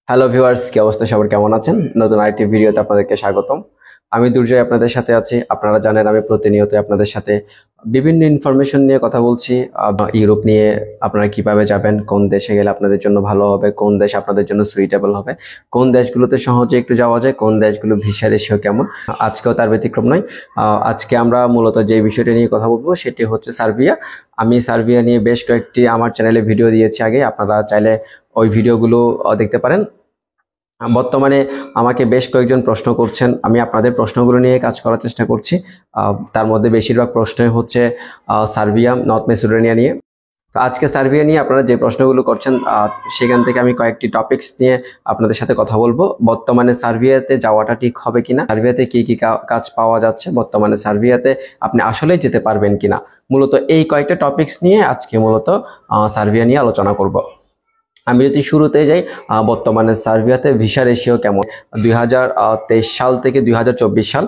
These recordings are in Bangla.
হ্যালো ভিউয়ার্স, কি অবস্থা? সবার কেমন আছেন? নতুন আরেকটি ভিডিওতে আপনাদেরকে স্বাগতম। আমি দুর্জয় আপনাদের সাথে আছি। আপনারা জানেন আমি প্রতিনিয়ত আপনাদের সাথে বিভিন্ন ইনফরমেশন নিয়ে কথা বলছি। ইউরোপ নিয়ে আপনারা কিভাবে যাবেন, কোন দেশে গেলে আপনাদের জন্য ভালো হবে, কোন দেশ আপনাদের জন্য সুইটেবল হবে, কোন দেশগুলোতে সহজে একটু যাওয়া যায়, কোন দেশগুলো ভিসা রেশিও কেমন। আজকেও তার ব্যতিক্রম নয়। আজকে আমরা মূলত যে বিষয়টি নিয়ে কথা বলবো সেটি হচ্ছে সার্বিয়া। আমি সার্বিয়া নিয়ে বেশ কয়েকটি আমার চ্যানেলে ভিডিও দিয়েছি আগে, আপনারা চাইলে ওই ভিডিওগুলো দেখতে পারেন। বর্তমানে আমাকে বেশ কয়েকজন প্রশ্ন করছেন, আমি আপনাদের প্রশ্নগুলো নিয়ে কাজ করার চেষ্টা করছি। তার মধ্যে বেশিরভাগ প্রশ্নই হচ্ছে সার্বিয়া, নর্থ মেসিডোনিয়া নিয়ে। তো আজকে সার্বিয়া নিয়ে আপনারা যে প্রশ্নগুলো করছেন সেখান থেকে আমি কয়েকটি টপিকস নিয়ে আপনাদের সাথে কথা বলবো। বর্তমানে সার্বিয়াতে যাওয়াটা ঠিক হবে কিনা, সার্বিয়াতে কি কি কাজ পাওয়া যাচ্ছে, বর্তমানে সার্বিয়াতে আপনি আসলেই যেতে পারবেন কিনা, মূলত এই কয়েকটা টপিকস নিয়ে আজকে মূলত সার্বিয়া নিয়ে আলোচনা করব। আমি যদি শুরুতে যাই, বর্তমানে সার্বিয়াতে ভিসা রেশিও কেমন। 2023 সাল থেকে 2024 সাল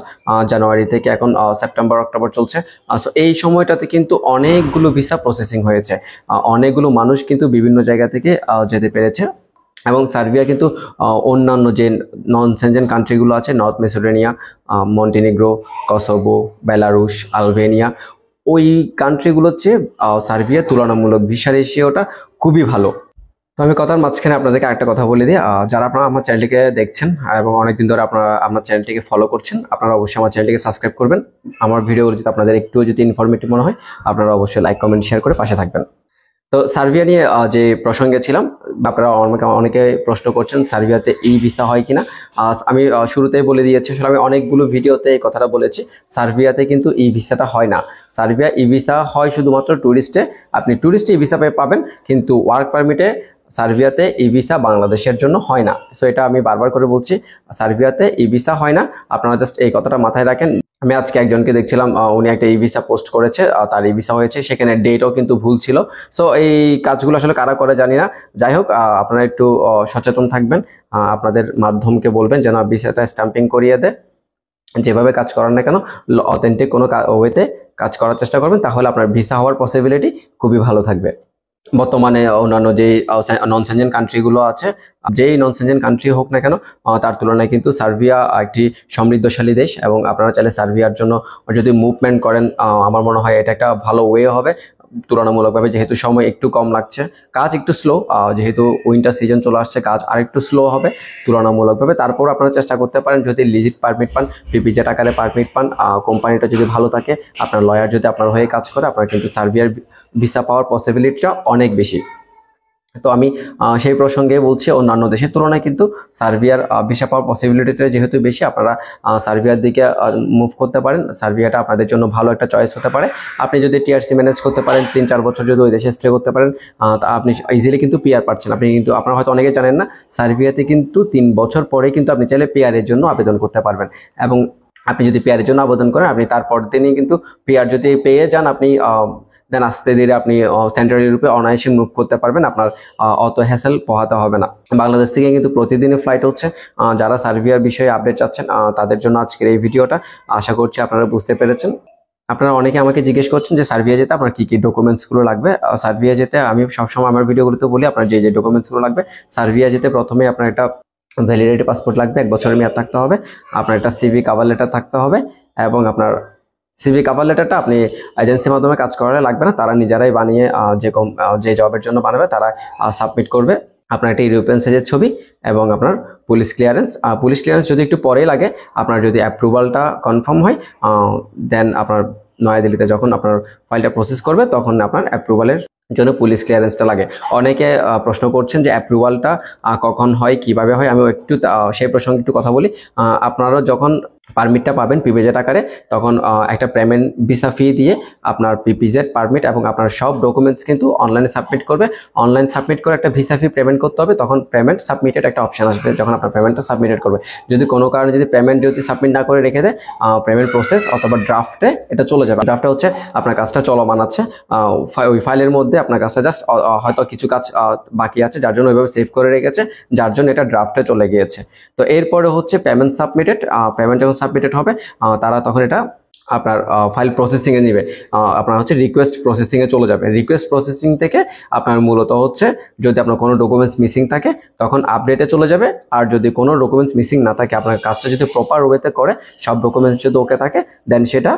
জানুয়ারি থেকে এখন সেপ্টেম্বর অক্টোবর চলছে। সো এই সময়টাতে কিন্তু অনেকগুলো ভিসা প্রসেসিং হয়েছে, অনেকগুলো মানুষ কিন্তু বিভিন্ন জায়গা থেকে যেতে পেরেছে। এবং সার্বিয়া কিন্তু অন্যান্য যে নন সেনজেন কান্ট্রিগুলো আছে, north Macedonia, Montenegro, Kosovo, Belarus, Albania, ওই কান্ট্রিগুলোর চেয়ে সার্বিয়া তুলনামূলক ভিসা রেশিওটা খুবই ভালো। তো আমি কথার মাঝখানে আপনাদেরকে আরেকটা কথা বলে দিই, যারা আপনারা আমার চ্যানেলটিকে দেখছেন এবং অনেকদিন ধরে আপনারা আমার চ্যানেলটিকে ফলো করছেন, আপনারা অবশ্যই আমার চ্যানেলটিকে সাবস্ক্রাইব করবেন। আমার ভিডিওগুলো যদি আপনাদের একটুও যদি ইনফরমেটিভ মনে হয়, আপনারা অবশ্যই লাইক, কমেন্ট, শেয়ার করে পাশে থাকবেন। তো সার্বিয়া নিয়ে যে প্রসঙ্গে ছিলাম, আপনারা আমাকে অনেকে প্রশ্ন করছেন সার্বিয়াতে ই ভিসা হয় কিনা। আমি শুরুতেই বলে দিয়েছি, আসলে আমি অনেকগুলো ভিডিওতে এই কথাটা বলেছি, সার্বিয়াতে কিন্তু ই ভিসাটা হয় না। সার্বিয়া ই ভিসা হয় শুধুমাত্র ট্যুরিস্টে, আপনি ট্যুরিস্ট ই ভিসা পাবেন, কিন্তু ওয়ার্ক পারমিটে সার্বিয়াতে ই ভিসা বাংলাদেশের জন্য হয় না। সো এটা আমি বারবার করে বলছি, সার্বিয়াতে ই ভিসা হয় না, আপনারা জাস্ট এই কথাটা মাথায় রাখেন। আমি আজকে একজনকে দেখছিলাম, উনি একটা ই ভিসা পোস্ট করেছে, তার ই ভিসা হয়েছে, সেখানে ডেটও কিন্তু ভুল ছিল। সো এই কাজগুলো আসলে কারা করে জানি না। যাই হোক, আপনারা একটু সচেতন থাকবেন, আপনাদের মাধ্যমকে বলবেন যেন ভিসাটা স্ট্যাম্পিং করিয়ে দেয়। যেভাবে কাজ করার না কেন, অথেন্টিক কোনো ওয়েতে কাজ করার চেষ্টা করবেন, তাহলে আপনার ভিসা হওয়ার পসিবিলিটি খুবই ভালো থাকবে। বর্তমানে অন্যান্য যে নন সেনজেন কান্ট্রিগুলো আছে, যেই নন সেনজেন কান্ট্রি হোক না কেন, তার তুলনায় কিন্তু সার্বিয়া একটি সমৃদ্ধশালী দেশ, এবং আপনারা চাইলে সার্বিয়ার জন্য যদি মুভমেন্ট করেন, আমার মনে হয় এটা একটা ভালো ওয়ে হবে তুলনামূলকভাবে। যেহেতু সময় একটু কম লাগছে, কাজ একটু স্লো, যেহেতু উইন্টার সিজন চলে আসছে, কাজ আরেকটু স্লো হবে তুলনামূলকভাবে। তারপর আপনারা চেষ্টা করতে পারেন, যদি লিজিট পারমিট পান, পিপিজেড আকারে পারমিট পান, কোম্পানিটা যদি ভালো থাকে, আপনার লয়ার যদি আপনার হয়ে কাজ করে, আপনার কিন্তু সার্বিয়ার ভিসা পাওয়ার পসিবিলিটিটা অনেক বেশি। তো আমি সেই প্রসঙ্গে বলছি, অন্যান্য দেশের তুলনায় কিন্তু সার্বিয়ার ভিসা পাওয়ার পসিবিলিটিটা যেহেতু বেশি, আপনারা সার্বিয়ার দিকে মুভ করতে পারেন। সার্বিয়াটা আপনাদের জন্য ভালো একটা চয়েস হতে পারে। আপনি যদি টিআরসি ম্যানেজ করতে পারেন, 3-4 বছর যদি ওই দেশে স্টে করতে পারেন, তা আপনি ইজিলি কিন্তু পিআর পাচ্ছেন। আপনি কিন্তু, আপনারা হয়তো অনেকে জানেন না, সার্বিয়াতে কিন্তু 3 বছর পরে কিন্তু আপনি চাইলে পিআরের জন্য আবেদন করতে পারবেন। এবং আপনি যদি পিআরের জন্য আবেদন করেন, আপনি তারপর দিনই কিন্তু পিআর যদি পেয়ে যান, আপনি দেন আস্তে ধীরে আপনি সেন্ট্রাল ইউরোপে অনায়াসে মুভ করতে পারবেন, আপনার অত হ্যাসেল পোহাতে হবে না। বাংলাদেশ থেকে কিন্তু প্রতিদিনই ফ্লাইট হচ্ছে। যারা সার্বিয়ার বিষয়ে আপডেট চাচ্ছেন, তাদের জন্য আজকের এই ভিডিওটা, আশা করছি আপনারা বুঝতে পেরেছেন। আপনারা অনেকে আমাকে জিজ্ঞেস করছেন যে সার্বিয়া যেতে আপনার কি কি ডকুমেন্টসগুলো লাগবে। সার্বিয়া যেতে আমি সবসময় আমার ভিডিওগুলোতে বলি, আপনার যে যে ডকুমেন্টসগুলো লাগবে। সার্বিয়া যেতে প্রথমে আপনার একটা ভ্যালিডিটি পাসপোর্ট লাগবে, 1 বছরের মেয়াদ থাকতে হবে। আপনার একটা সিভি কভার লেটার থাকতে হবে, এবং আপনার সিভি কভার লেটারটা আপনি এজেন্সির মাধ্যমে কাজ করালে লাগবে না, তারা নিজেরাই বানিয়ে যে জবের জন্য বানাবে তারা সাবমিট করবে। আপনার একটা ইউরোপিয়ান সাইজের ছবি এবং আপনার পুলিশ ক্লিয়ারেন্স যদি একটু পরেই লাগে, আপনার যদি অ্যাপ্রুভালটা কনফার্ম হয়, দেন আপনার নয়াদিল্লিতে যখন আপনার ফাইলটা প্রসেস করবে, তখন আপনার অ্যাপ্রুভালের জন্য পুলিশ ক্লিয়ারেন্সটা লাগে। অনেকে প্রশ্ন করছেন যে অ্যাপ্রুভালটা কখন হয়, কিভাবে হয়, আমি একটু সেই প্রসঙ্গে একটু কথা বলি। আপনারা যখন পারমিটটা পাবেন পিপিজেড আকারে, তখন একটা পেমেন্ট ভিসা ফি দিয়ে আপনার পিপিজেড পারমিট এবং আপনার সব ডকুমেন্টস কিন্তু অনলাইনে সাবমিট করবে। অনলাইন সাবমিট করে একটা ভিসা ফি পেমেন্ট করতে হবে, তখন পেমেন্ট সাবমিটেড একটা অপশন আসবে যখন আপনার পেমেন্টটা সাবমিটেড করবে। যদি কোনো কারণে যদি পেমেন্ট যদি সাবমিট না করে রেখে দেয়, পেমেন্ট প্রসেস অথবা ড্রাফটে এটা চলে যাবে। ড্রাফটে হচ্ছে আপনার কাজটা চলমান আছে, ওই ফাইলের মধ্যে আপনার কাজটা জাস্ট হয়তো কিছু কাজ বাকি আছে, যার জন্য ওইভাবে সেভ করে রেখেছে, যার জন্য এটা ড্রাফটে চলে গিয়েছে। তো এরপরে হচ্ছে পেমেন্ট সাবমিটেড। পেমেন্ট যখন সাবমিটেড হবে, তারা তখন এটা আপনার ফাইল প্রসেসিংয়ে নেবে, আপনার হচ্ছে রিকোয়েস্ট প্রসেসিংয়ে চলে যাবে। রিকোয়েস্ট প্রসেসিং থেকে আপনার মূলত হচ্ছে যদি আপনার কোনো ডকুমেন্টস মিসিং থাকে তখন আপডেটে চলে যাবে, আর যদি কোনো ডকুমেন্টস মিসিং না থাকে, আপনার কাজটা যদি প্রপার ওয়েতে করে, সব ডকুমেন্টস যদি ওকে থাকে, দেন সেটা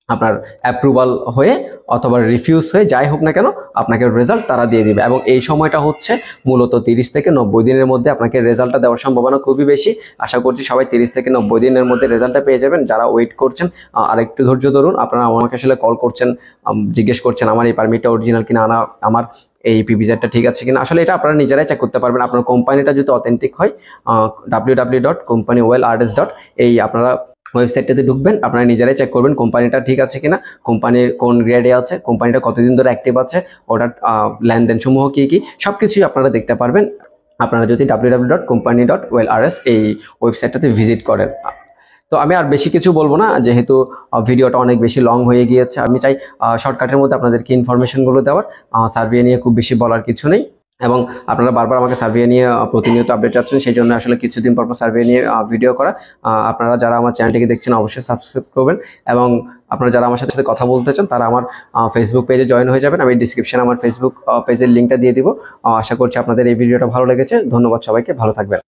আপনার অ্যাপ্রুভাল হয়ে অথবা রিফিউজ হয়ে যাই হোক না কেন আপনাকে রেজাল্ট তারা দিয়ে দিবে। এবং এই সময়টা হচ্ছে মূলত 30 থেকে 90 দিনের মধ্যে আপনাকে রেজাল্টটা দেওয়ার সম্ভাবনা খুবই বেশি। আশা করছি সবাই 30 থেকে 90 দিনের মধ্যে রেজাল্টটা পেয়ে যাবেন। যারা ওয়েট করছেন আরেকটু ধৈর্য ধরুন। আপনারা আমাকে আসলে কল করছেন, জিজ্ঞেস করছেন আমার এই পারমিটটা অরিজিনাল কিনা, আমার এই পিভিজেডটা ঠিক আছে কিনা। আসলে এটা আপনারা নিজেরাই চেক করতে পারবেন। আপনার কোম্পানিটা যদি অথেন্টিক হয়, www.companywellrs. এই আপনারা ওয়েবসাইটটাতে ঢুকবেন, আপনারা নিজেরাই চেক করবেন কোম্পানিটা ঠিক আছে কিনা, কোম্পানির কোন গ্রেডে আছে, কোম্পানিটা কতদিন ধরে অ্যাক্টিভ আছে, ওটার লেনদেন সমূহ কী কী সবকিছুই আপনারা দেখতে পারবেন আপনারা যদি www.company.wellrs এই ওয়েবসাইটটাতে ভিজিট করেন। তো আমি আর বেশি কিছু বলবো না, যেহেতু ভিডিওটা অনেক বেশি লং হয়ে গিয়েছে। আমি চাই শর্টকাটের মধ্যে আপনাদেরকে ইনফরমেশনগুলো দেওয়ার। সার্ভে নিয়ে খুব বেশি বলার কিছু নেই, এবং আপনারা বারবার আমাকে সার্ভে নিয়ে প্রতিনিয়ত আপডেট চাচ্ছেন, সেই জন্য আসলে কিছুদিন পর সার্ভে নিয়ে ভিডিও করা। আপনারা যারা আমার চ্যানেলটিকে দেখছেন অবশ্যই সাবস্ক্রাইব করবেন, এবং আপনারা যারা আমার সাথে কথা বলতে চান তারা আমার ফেসবুক পেজে জয়েন হয়ে যাবেন। আমি ডিসক্রিপশনে আমার ফেসবুক পেজের লিঙ্কটা দিয়ে দিব। আশা করছি আপনাদের এই ভিডিওটা ভালো লেগেছে। ধন্যবাদ সবাইকে, ভালো থাকবেন।